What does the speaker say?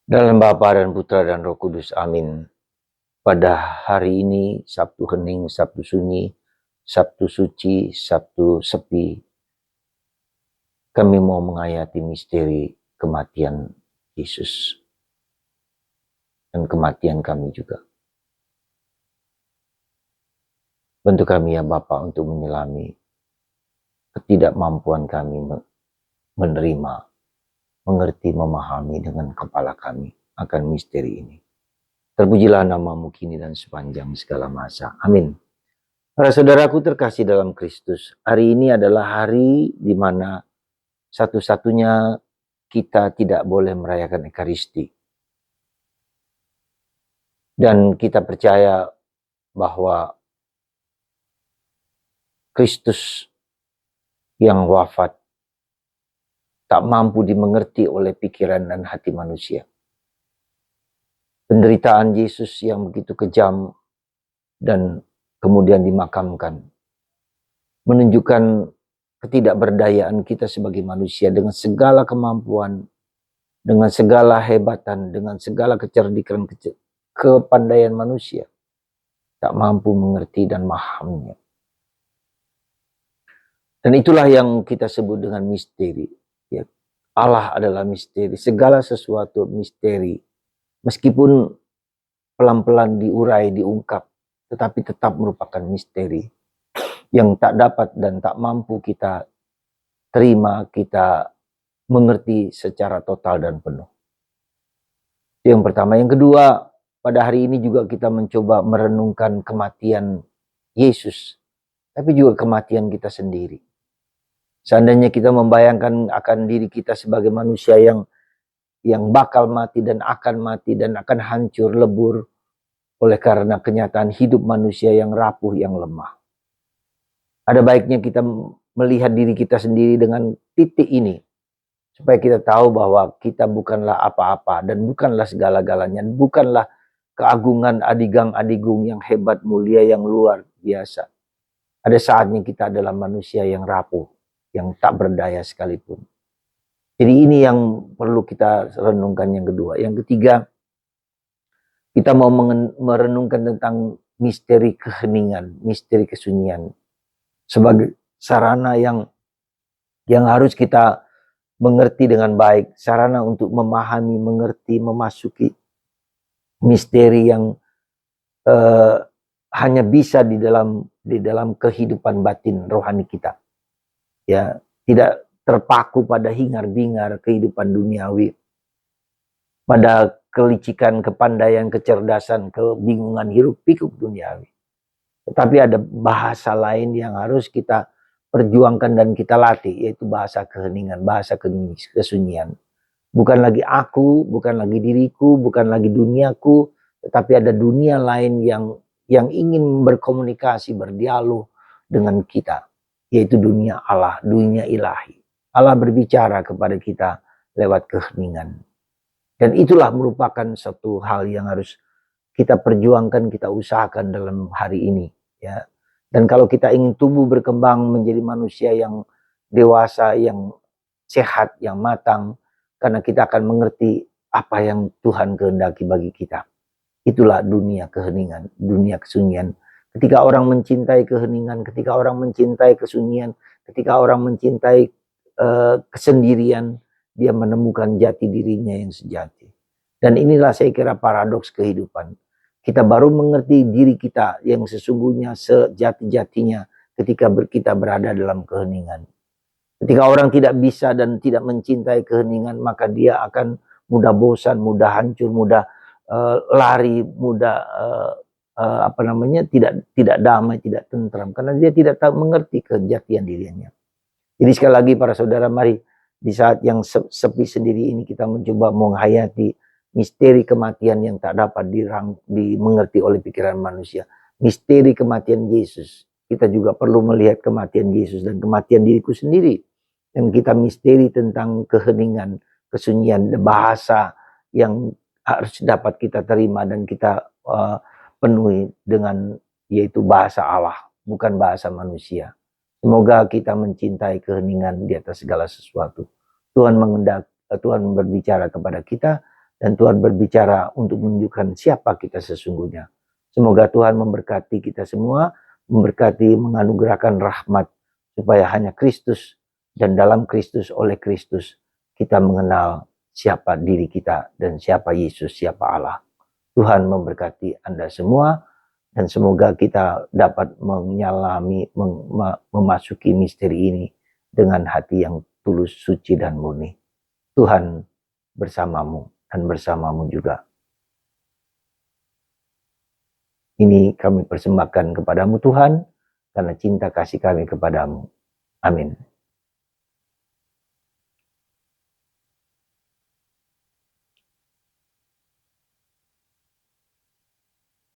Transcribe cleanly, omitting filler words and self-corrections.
Dalam Bapa dan Putra dan Roh Kudus, amin. Pada hari ini, Sabtu Hening, Sabtu Sunyi, Sabtu Suci, Sabtu Sepi, kami mau menghayati misteri kematian Yesus. Dan kematian kami juga. Bantu kami ya Bapa untuk menyelami ketidakmampuan kami menerima, mengerti, memahami dengan kepala kami akan misteri ini. Terpujilah namamu kini dan sepanjang segala masa. Amin. Para saudaraku terkasih dalam Kristus, hari ini adalah hari di mana satu-satunya kita tidak boleh merayakan Ekaristi. Dan kita percaya bahwa Kristus yang wafat tak mampu dimengerti oleh pikiran dan hati manusia. Penderitaan Yesus yang begitu kejam dan kemudian dimakamkan menunjukkan ketidakberdayaan kita sebagai manusia dengan segala kemampuan, dengan segala hebatan, dengan segala kecerdikan, kepandaian manusia, tak mampu mengerti dan memahaminya. Dan itulah yang kita sebut dengan misteri. Ya, Allah adalah misteri, segala sesuatu misteri. Meskipun pelan-pelan diurai, diungkap, tetapi tetap merupakan misteri yang tak dapat dan tak mampu kita terima, kita mengerti secara total dan penuh. Yang pertama. Yang kedua, pada hari ini juga kita mencoba merenungkan kematian Yesus, tapi juga kematian kita sendiri. Seandainya kita membayangkan akan diri kita sebagai manusia yang bakal mati dan akan hancur lebur oleh karena kenyataan hidup manusia yang rapuh, yang lemah. Ada baiknya kita melihat diri kita sendiri dengan titik ini, supaya kita tahu bahwa kita bukanlah apa-apa dan bukanlah segala-galanya, bukanlah keagungan adigang-adigung yang hebat, mulia, yang luar biasa. Ada saatnya kita adalah manusia yang rapuh, yang tak berdaya sekalipun. Jadi ini yang perlu kita renungkan yang kedua. Yang ketiga, kita mau merenungkan tentang misteri keheningan, misteri kesunyian. Sebagai sarana yang harus kita mengerti dengan baik. Sarana untuk memahami, mengerti, memasuki misteri yang hanya bisa di dalam kehidupan batin rohani kita. Ya, tidak terpaku pada hingar-bingar kehidupan duniawi, pada kelicikan, kepandaian, kecerdasan, kebingungan hiruk-pikuk duniawi. Tetapi ada bahasa lain yang harus kita perjuangkan dan kita latih, yaitu bahasa keheningan, bahasa kesunyian. Bukan lagi aku, bukan lagi diriku, bukan lagi duniaku, tetapi ada dunia lain yang ingin berkomunikasi, berdialog dengan kita, yaitu dunia Allah, dunia ilahi. Allah berbicara kepada kita lewat keheningan. Dan itulah merupakan satu hal yang harus kita perjuangkan, kita usahakan dalam hari ini. Ya. Dan kalau kita ingin tumbuh berkembang menjadi manusia yang dewasa, yang sehat, yang matang, karena kita akan mengerti apa yang Tuhan kehendaki bagi kita. Itulah dunia keheningan, dunia kesunyian. Ketika orang mencintai keheningan, ketika orang mencintai kesunyian, ketika orang mencintai kesendirian, dia menemukan jati dirinya yang sejati. Dan inilah saya kira paradoks kehidupan. Kita baru mengerti diri kita yang sesungguhnya sejati-jatinya ketika kita berada dalam keheningan. Ketika orang tidak bisa dan tidak mencintai keheningan, maka dia akan mudah bosan, mudah hancur, mudah lari, mudah tidak damai, tidak tentram, karena dia tidak tahu mengerti kejatian dirinya. Jadi sekali lagi para saudara, mari di saat yang sepi sendiri ini kita mencoba menghayati misteri kematian yang tak dapat dimengerti oleh pikiran manusia. Misteri kematian Yesus. Kita juga perlu melihat kematian Yesus dan kematian diriku sendiri. Dan kita misteri tentang keheningan, kesunyian, bahasa yang harus dapat kita terima dan kita penuhi dengan, yaitu bahasa Allah, bukan bahasa manusia. Semoga kita mencintai keheningan di atas segala sesuatu. Tuhan berbicara kepada kita Dan Tuhan berbicara untuk menunjukkan siapa kita sesungguhnya. Semoga Tuhan memberkati kita semua, memberkati, menganugerahkan rahmat, supaya hanya Kristus dan dalam Kristus, oleh Kristus, kita mengenal siapa diri kita dan siapa Yesus, siapa Allah. Tuhan memberkati Anda semua, dan semoga kita dapat menyalami, memasuki misteri ini dengan hati yang tulus, suci, dan murni. Tuhan bersamamu dan bersamamu juga. Ini kami persembahkan kepadamu Tuhan, karena cinta kasih kami kepadamu. Amin.